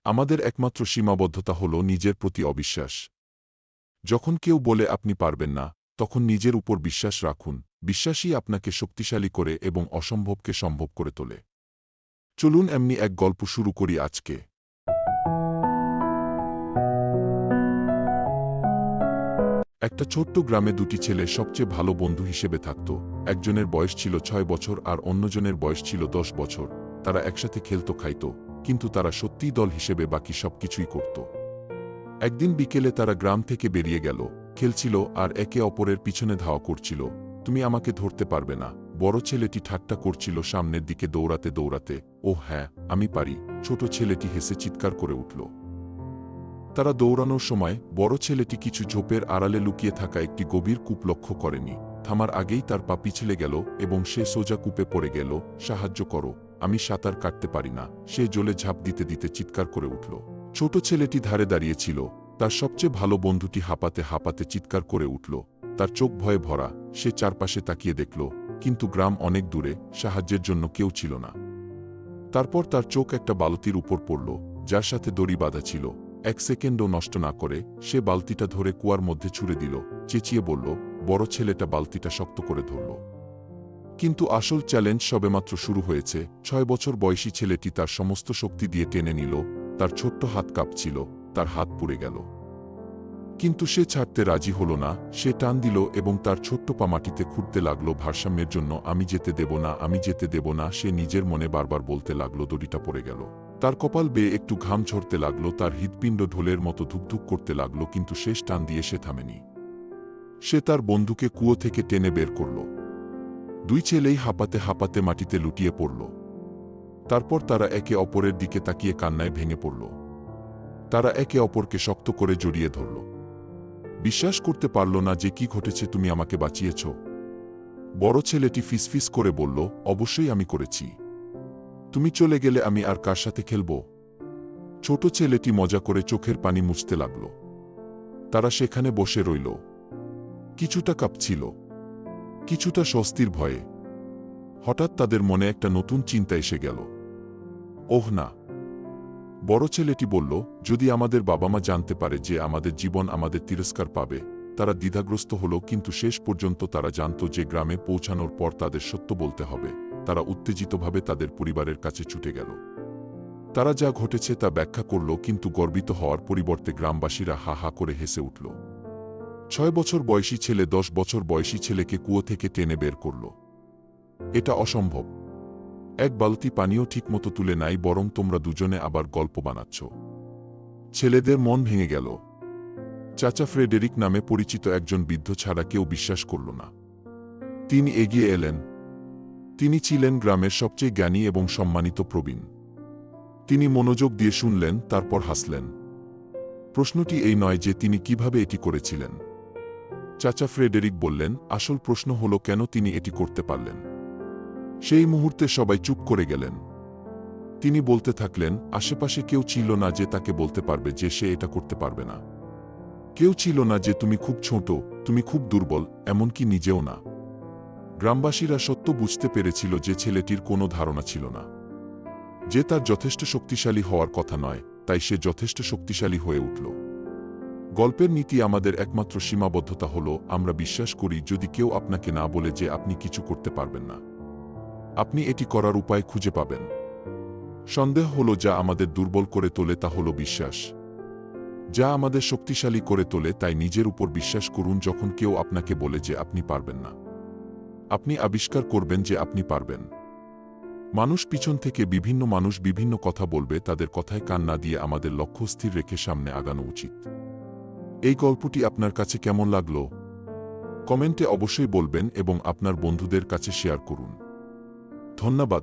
আমাদের একমাত্র সীমাবদ্ধতা হল নিজের প্রতি অবিশ্বাস। যখন কেউ বলে আপনি পারবেন না, তখন নিজের উপর বিশ্বাস রাখুন। বিশ্বাসই আপনাকে শক্তিশালী করে এবং অসম্ভবকে সম্ভব করে তোলে। চলুন এমনি এক গল্প শুরু করি আজকে। একটা ছোট্ট গ্রামে দুটি ছেলে সবচেয়ে ভালো বন্ধু হিসেবে থাকত। একজনের বয়স ছিল 6 বছর আর অন্যজনের বয়স ছিল 10 বছর। তারা একসাথে খেলত, খাইত, কিন্তু তারা সত্যিই দল হিসেবে বাকি সবকিছুই করত। একদিন বিকেলে তারা গ্রাম থেকে বেরিয়ে গেল, খেলছিল আর একে অপরের পিছনে ধাওয়া করছিল। তুমি আমাকে ধরতে পারবে না, বড় ছেলেটি ঠাট্টা করছিল সামনের দিকে দৌড়াতে দৌড়াতে। ও হ্যাঁ, আমি পারি, ছোট ছেলেটি হেসে চিৎকার করে উঠল। তারা দৌড়ানোর সময় বড় ছেলেটি কিছু ঝোপের আড়ালে লুকিয়ে থাকা একটি গভীর কূপ লক্ষ্য করেনি। থামার আগেই তার পা পিছলে গেল এবং সে সোজা কূপে পড়ে গেল। সাহায্য করো, আমি সাঁতার কাটতে পারি না, সে জলে ঝাঁপ দিতে দিতে চিৎকার করে উঠল। ছোট ছেলেটি ধারে দাঁড়িয়েছিল। তার সবচেয়ে ভালো বন্ধুটি হাঁপাতে হাঁপাতে চিৎকার করে উঠল। তার চোখ ভয়ে ভরা। সে চারপাশে তাকিয়ে দেখল, কিন্তু গ্রাম অনেক দূরে, সাহায্যের জন্য কেউ ছিল না। তারপর তার চোখ একটা বালতির উপর পড়ল, যার সাথে দড়ি বাঁধা ছিল। 1 সেকেন্ডও নষ্ট না করে সে বালতিটা ধরে কুয়ার মধ্যে ছুঁড়ে দিল। চেঁচিয়ে বলল, বড় ছেলেটা বালতিটা শক্ত করে ধরল। কিন্তু আসল চ্যালেঞ্জ সবেমাত্র শুরু হয়েছে। 6 বছর বয়সী ছেলেটি তার সমস্ত শক্তি দিয়ে টেনে নিল। তার ছোট্ট হাত কাঁপছিল, তার হাত পুড়ে গেল। কিন্তু সে ছাড়তে রাজি হল না। সে টান দিল এবং তার ছোট্ট পা মাটিতে খুঁড়তে লাগলো ভারসাম্যের জন্য। আমি যেতে দেব না, আমি যেতে দেব না, সে নিজের মনে বারবার বলতে লাগলো। দড়িটা পড়ে গেল। তার কপাল বেয়ে একটু ঘাম ঝরতে লাগলো, তার হৃৎপিণ্ড ঢোলের মতো ধুকধুক করতে লাগলো, কিন্তু শেষ টান দিয়ে সে থামেনি। সে তার বন্ধুকে কুয়ো থেকে টেনে বের করল। দুই ছেলেই হাঁপাতে হাঁপাতে মাটিতে লুটিয়ে পড়ল। তারপর তারা একে অপরের দিকে তাকিয়ে কান্নায় ভেঙে পড়ল। তারা একে অপরকে শক্ত করে জড়িয়ে ধরল। বিশ্বাস করতে পারল না যে কি ঘটেছে। তুমি আমাকে বাঁচিয়েছ। বড় ছেলেটি ফিসফিস করে বলল, অবশ্যই আমি করেছি। তুমি চলে গেলে আমি আর কার সাথে খেলব? ছোট ছেলেটি মজা করে চোখের পানি মুছতে লাগল। তারা সেখানে বসে রইল, কিছুটা কাঁপছিল, কিছুটা স্বস্তির ভয়ে। হঠাৎ তাদের মনে একটা নতুন চিন্তা এসে গেল। ওহ না, বড় ছেলেটি বলল, যদি আমাদের বাবা মা জানতে পারে যে আমাদের জীবন আমাদের তিরস্কার পাবে। তারা দ্বিধাগ্রস্ত হল, কিন্তু শেষ পর্যন্ত তারা জানত যে গ্রামে পৌঁছানোর পর তাদের সত্য বলতে হবে। তারা উত্তেজিতভাবে তাদের পরিবারের কাছে ছুটে গেল। তারা যা ঘটেছে তা ব্যাখ্যা করল, কিন্তু গর্বিত হওয়ার পরিবর্তে গ্রামবাসীরা হা হা করে হেসে উঠল। 6 বছর বয়সী ছেলে 10 বছর বয়সী ছেলেকে কুয়ো থেকে টেনে বের করল। এটা অসম্ভব। এক বালতি পানিও ঠিকমতো তুলে নাই, বরং তোমরা দুজনে আবার গল্প বানাচ্ছ। ছেলেদের মন ভেঙে গেল। চাচা ফ্রেডেরিক নামে পরিচিত একজন বৃদ্ধ ছাড়া কেউ বিশ্বাস করল না। তিনি এগিয়ে এলেন। তিনি ছিলেন গ্রামের সবচেয়ে জ্ঞানী এবং সম্মানিত প্রবীণ। তিনি মনোযোগ দিয়ে শুনলেন, তারপর হাসলেন। প্রশ্নটি এই নয় যে তিনি কিভাবে এটি করেছিলেন। চাচা ফ্রেডেরিক বললেন, আসল প্রশ্ন হলো কেন তিনি এটি করতে পারলেন। সেই মুহূর্তে সবাই চুপ করে গেলেন। তিনি বলতে থাকলেন, আশেপাশে কেউ ছিল না যে তাকে বলতে পারবে যে সে এটা করতে পারবে না। কেউ ছিল না যে তুমি খুব ছোট, তুমি খুব দুর্বল, এমনকি নিজেও না। গ্রামবাসীরা সত্য বুঝতে পেরেছিল যে ছেলেটির কোনো ধারণা ছিল না, যে তার যথেষ্ট শক্তিশালী হওয়ার কথা নয়, তাই সে যথেষ্ট শক্তিশালী হয়ে উঠল। গল্পের নীতি আমাদের একমাত্র সীমাবদ্ধতা হল, আমরা বিশ্বাস করি যদি কেউ আপনাকে না বলে যে আপনি কিছু করতে পারবেন না, আপনি এটি করার উপায় খুঁজে পাবেন। সন্দেহ হল যা আমাদের দুর্বল করে তোলে, তা হল বিশ্বাস। যা আমাদের শক্তিশালী করে তোলে, তাই নিজের উপর বিশ্বাস করুন। যখন কেউ আপনাকে বলে যে আপনি পারবেন না, আপনি আবিষ্কার করবেন যে আপনি পারবেন। মানুষ পিছন থেকে বিভিন্ন মানুষ বিভিন্ন কথা বলবে, তাদের কথায় কান না দিয়ে আমাদের লক্ষ্য স্থির রেখে সামনে আগানো উচিত। এই গল্পটি আপনার কাছে কেমন লাগলো? কমেন্টে অবশ্যই বলবেন এবং আপনার বন্ধুদের কাছে শেয়ার করুন। ধন্যবাদ।